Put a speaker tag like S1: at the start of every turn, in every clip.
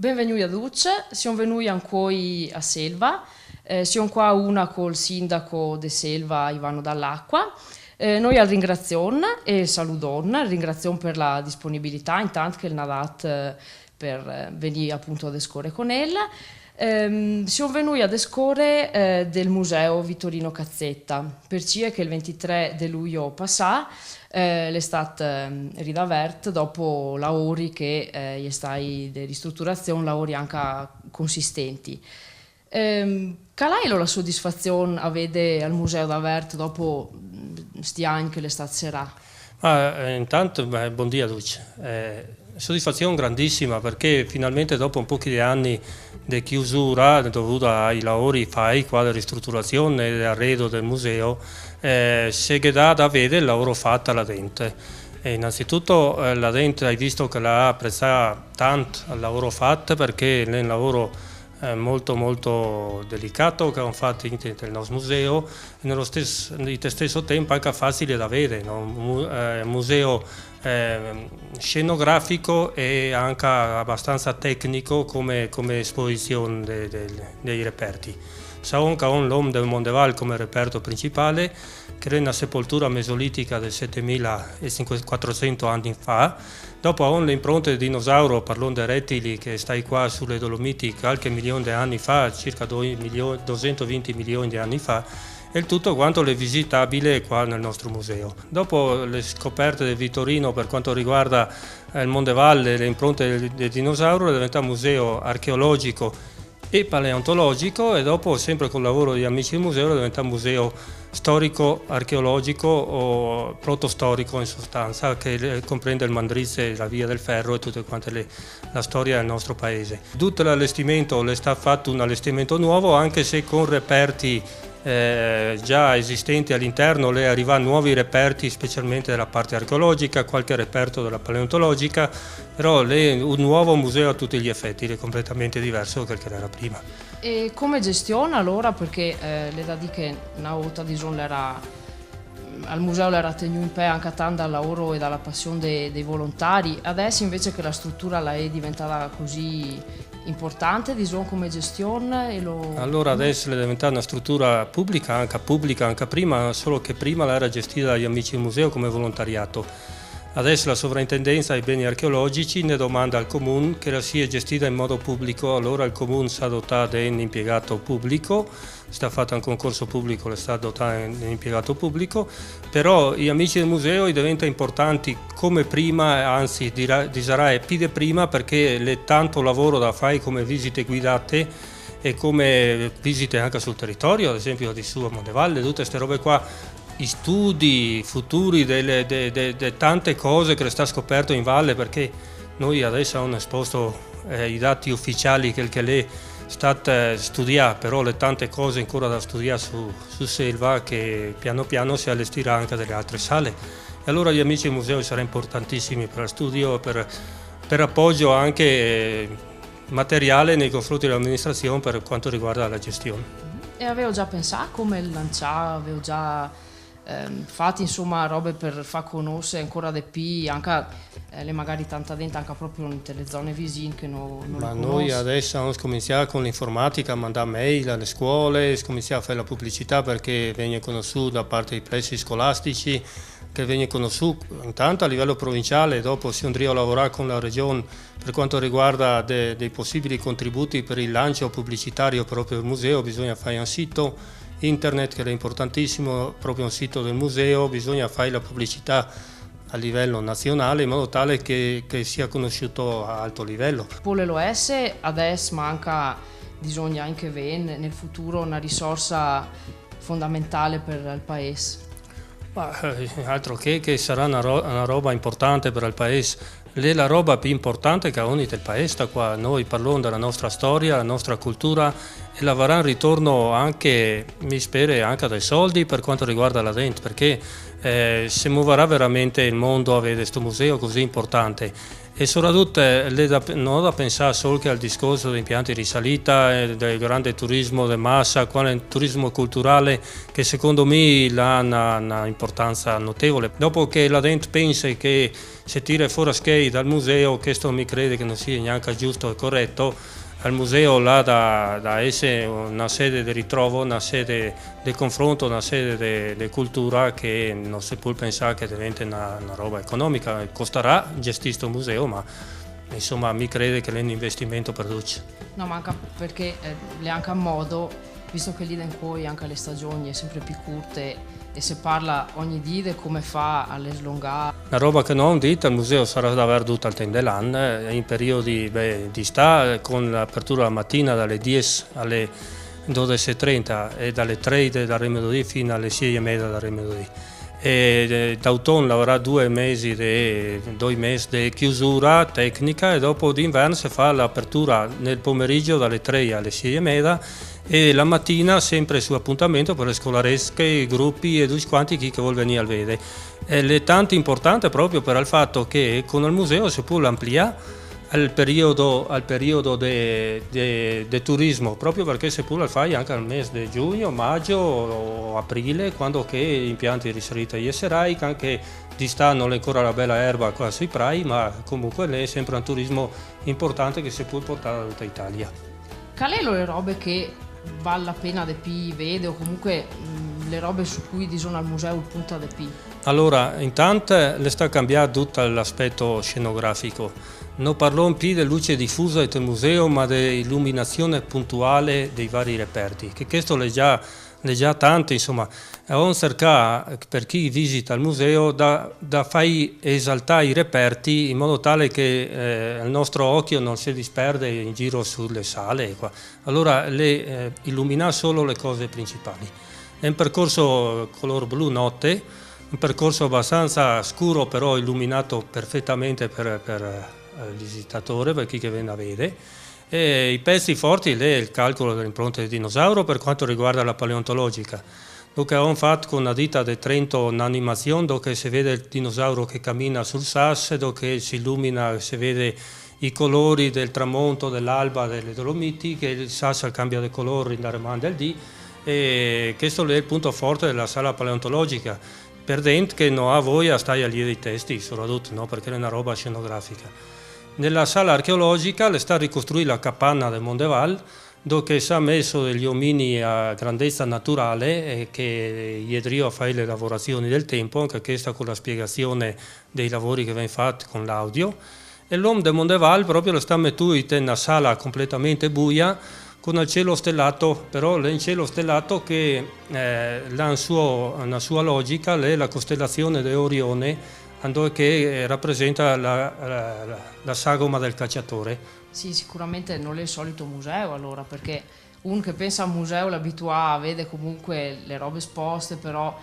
S1: Benvenuti a tutti, siamo venuti ancora a Selva, siamo qua una col sindaco di Selva Ivano Dall'Acqua. Noi al ringraziamo e salutiamo, ringraziamo per la disponibilità, intanto che il Nadat per venire appunto ad escore con ella. Siamo venuti ad escore del museo Vittorino Cazzetta, perché che il 23 di luglio passato è stato ridavert dopo lavori che gli stai di ristrutturazione, lavori anche consistenti. Qual è la soddisfazione a vedere al museo d'Avert dopo sti anni che l'estate sarà?
S2: Intanto, buongiorno a tutti. Soddisfazione grandissima perché finalmente dopo un po' di anni di chiusura dovuta ai lavori fai qua di ristrutturazione e arredo del museo si è da vedere il lavoro fatto là dentro. Innanzitutto là dentro hai visto che l'ha apprezzato tanto il lavoro fatto perché è un lavoro molto delicato che hanno fatto nel nostro museo e nello stesso tempo anche facile da vedere, no? Un museo scenografico e anche abbastanza tecnico come esposizione dei reperti. Sappiamo che l'Homme del Mondeval come reperto principale, che è una sepoltura mesolitica del 7400 anni fa. Dopo hanno le impronte di dinosauro, parlon dei rettili che stai qua sulle Dolomiti qualche milione di anni fa, circa 220 milioni di anni fa, e il tutto quanto è visitabile qua nel nostro museo. Dopo le scoperte del Vittorino per quanto riguarda il Mondevalle e le impronte del dinosauro, diventa un museo archeologico e paleontologico e dopo sempre col lavoro di amici del museo diventa un museo storico, archeologico o protostorico in sostanza che comprende il Mandrizze, la Via del Ferro e tutte quante la storia del nostro paese. Tutto l'allestimento le sta fatto un allestimento nuovo anche se con reperti già esistenti all'interno, le arrivano nuovi reperti specialmente della parte archeologica, qualche reperto della paleontologica, però è un nuovo museo a tutti gli effetti, è completamente diverso da quello che era prima.
S1: E come gestiona allora? Perché le da dire che una volta al museo l'era tenuto in pe anche tanto dal lavoro e dalla passione dei volontari, adesso invece che la struttura la è diventata così importante, diciamo, come gestione
S2: Allora adesso è diventata una struttura pubblica anche prima, solo che prima era gestita dagli amici del museo come volontariato. Adesso la sovrintendenza ai beni archeologici ne domanda al comune che la sia gestita in modo pubblico, allora il comune si è dotato di un impiegato pubblico, sta fatto un concorso pubblico, le sta dotato di un impiegato pubblico, però gli amici del museo diventano importanti come prima, anzi direi più di prima perché c'è tanto lavoro da fare come visite guidate e come visite anche sul territorio, ad esempio di su a Mondevalle, tutte queste robe qua. I studi futuri delle tante cose che sta scoperto in valle perché noi adesso abbiamo esposto i dati ufficiali che lei sta studiando, però le tante cose ancora da studiare su Selva che piano piano si allestirà anche delle altre sale e allora gli amici del museo saranno importantissimi per studio per appoggio anche materiale nei confronti dell'amministrazione per quanto riguarda la gestione.
S1: E avevo già pensato come lanciare, avevo già fatti insomma robe per far conoscere ancora di più anche le magari tanta gente anche proprio nelle zone vicine che non
S2: Ma noi adesso abbiamo cominciato con l'informatica a mandare mail alle scuole, cominciamo a fare la pubblicità perché viene conosciuto da parte dei pressi scolastici, che viene conosciuto intanto a livello provinciale, dopo si andrà a lavorare con la regione per quanto riguarda dei possibili contributi per il lancio pubblicitario proprio del museo, bisogna fare un sito internet che è importantissimo, proprio un sito del museo, bisogna fare la pubblicità a livello nazionale in modo tale che sia conosciuto a alto livello.
S1: Pure l'OS adesso manca, bisogna anche avere nel futuro una risorsa fondamentale per il paese.
S2: Altro che sarà una roba importante per il paese. È la roba più importante che ha ogni del paese qua. Noi parliamo della nostra storia, la nostra cultura e la varrà in ritorno anche, mi spero, anche dai soldi per quanto riguarda la gente, perché si muoverà veramente il mondo a vedere questo museo così importante. E soprattutto non da pensare solo che al discorso degli impianti di risalita, del grande turismo di massa, quale turismo culturale che secondo me ha una importanza notevole. Dopo che la gente pensa che se tira fuori skate dal museo, questo mi crede che non sia neanche giusto e corretto. Al museo là da essere una sede di ritrovo, una sede di confronto, una sede di cultura che non si può pensare che diventi una roba economica. Costerà gestire questo museo, ma insomma mi crede che è un investimento per tutti.
S1: No, manca perché è anche a modo, visto che lì in cui anche le stagioni è sempre più corte e si parla ogni dì di come fa alle slungare.
S2: Una roba che non ho detto, il museo sarà davvero tutto al tempo dell'anno, in periodi di estate, con l'apertura la mattina dalle 10 alle 12:30 e dalle 3 del rimedodì fino alle 6:30 del rimedodì. E d'autunno avrà 2 mesi di chiusura tecnica e dopo d'inverno si fa l'apertura nel pomeriggio dalle 3 alle 6:30 e la mattina sempre su appuntamento per le scolaresche, i gruppi e tutti quanti chi che vuole venire a vedere. È tanto importante proprio per il fatto che con il museo si può ampliare al periodo di turismo, proprio perché si può fare anche al mese di giugno, maggio o aprile, quando che gli impianti risaliti agli esserai, anche di sta non è ancora la bella erba qua sui prai, ma comunque è sempre un turismo importante che si può portare da tutta Italia.
S1: Quali sono le robe che vale la pena di più vede o comunque le robe su cui sono al museo il punto di più?
S2: Allora, intanto le sta cambiando tutto l'aspetto scenografico. Non parliamo più di luce diffusa del museo, ma di illuminazione puntuale dei vari reperti, che questo è già tanto, insomma. Abbiamo cercato, per chi visita il museo, da far esaltare i reperti in modo tale che il nostro occhio non si disperde in giro sulle sale. Allora, illuminare solo le cose principali. È un percorso color blu notte, un percorso abbastanza scuro, però illuminato perfettamente per il visitatore, per chi che viene a vedere. E i pezzi forti è il calcolo dell'impronta del dinosauro per quanto riguarda la paleontologica. Dove abbiamo fatto con una ditta di Trento un'animazione dove si vede il dinosauro che cammina sul sasso, dove si illumina, si vede i colori del tramonto, dell'alba, delle Dolomiti, che il sasso cambia di colore in rimanda del dì. E questo è il punto forte della sala paleontologica. Per dentro che non ha voglia stare agli dei testi, soprattutto, no? Perché è una roba scenografica. Nella sala archeologica le sta ricostruita la capanna del Mondeval, dove si è messo degli omini a grandezza naturale e che iedrio a fare le lavorazioni del tempo, anche questa con la spiegazione dei lavori che vengono fatti con l'audio. E l'uomo del Mondeval proprio lo sta mettendo in una sala completamente buia, con il cielo stellato, però è un cielo stellato che ha una sua logica, è la costellazione di Orione, che rappresenta la sagoma del cacciatore.
S1: Sì, sicuramente non è il solito museo allora, perché uno che pensa al museo l'abituà vede comunque le robe esposte, però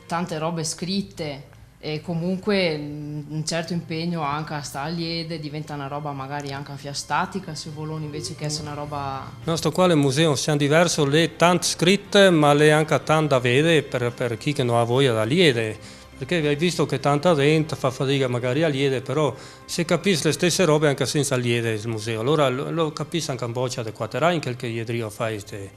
S1: tante robe scritte e comunque un certo impegno anche a stare a liede, diventa una roba magari anche a via statica se voloni, invece che essere una roba...
S2: No, sto qua il museo sia diverso, le tante scritte ma le anche tante da vedere per chi che non ha voglia da liede. Perché hai visto che tanta gente fa fatica magari a liede, però se capisci le stesse robe anche senza liede il museo, allora lo capisci anche in boccia di quaterà in quel che iedrio fa queste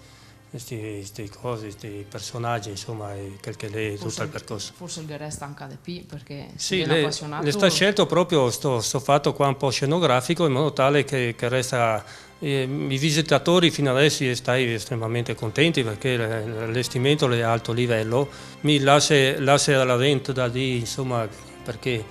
S2: cose, questi personaggi, insomma, quel che è tutto il percorso.
S1: Forse il resta anche di più, perché
S2: sì,
S1: viene appassionato...
S2: le sta scelto proprio sto fatto qua un po' scenografico, in modo tale che resta... I visitatori fino adesso stai estremamente contenti perché l'allestimento è a alto livello, mi lascia alla gente da dire, insomma, perché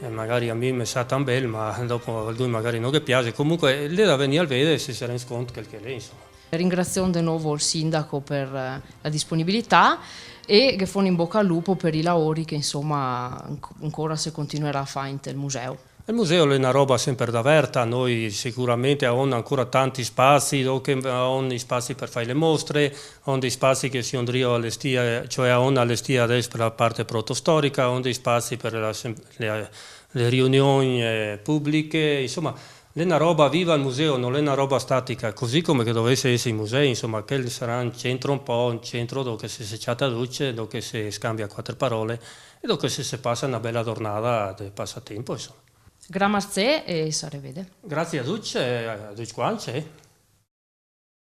S2: magari a me mi sa tan bello, ma dopo a lui magari non che piace, comunque lì da venire a vedere se si rende conto che è lì, insomma.
S1: Ringrazio di nuovo il sindaco per la disponibilità e che fa in bocca al lupo per i lavori che insomma ancora si continuerà a fare nel museo.
S2: Il museo è una roba sempre aperta, noi sicuramente abbiamo ancora tanti spazi, abbiamo spazi per fare le mostre, abbiamo dei spazi che si andrebbero allestire, cioè abbiamo allestire adesso per la parte protostorica, abbiamo dei spazi per le riunioni pubbliche, insomma è una roba viva il museo, non è una roba statica, così come che dovesse essere i musei, insomma che sarà un centro dove si secciata luce, dove si scambia 4 parole e dove si passa una bella giornata di passatempo, insomma.
S1: Grazie e si rivede.
S2: Grazie a tutti e a tutti quanti.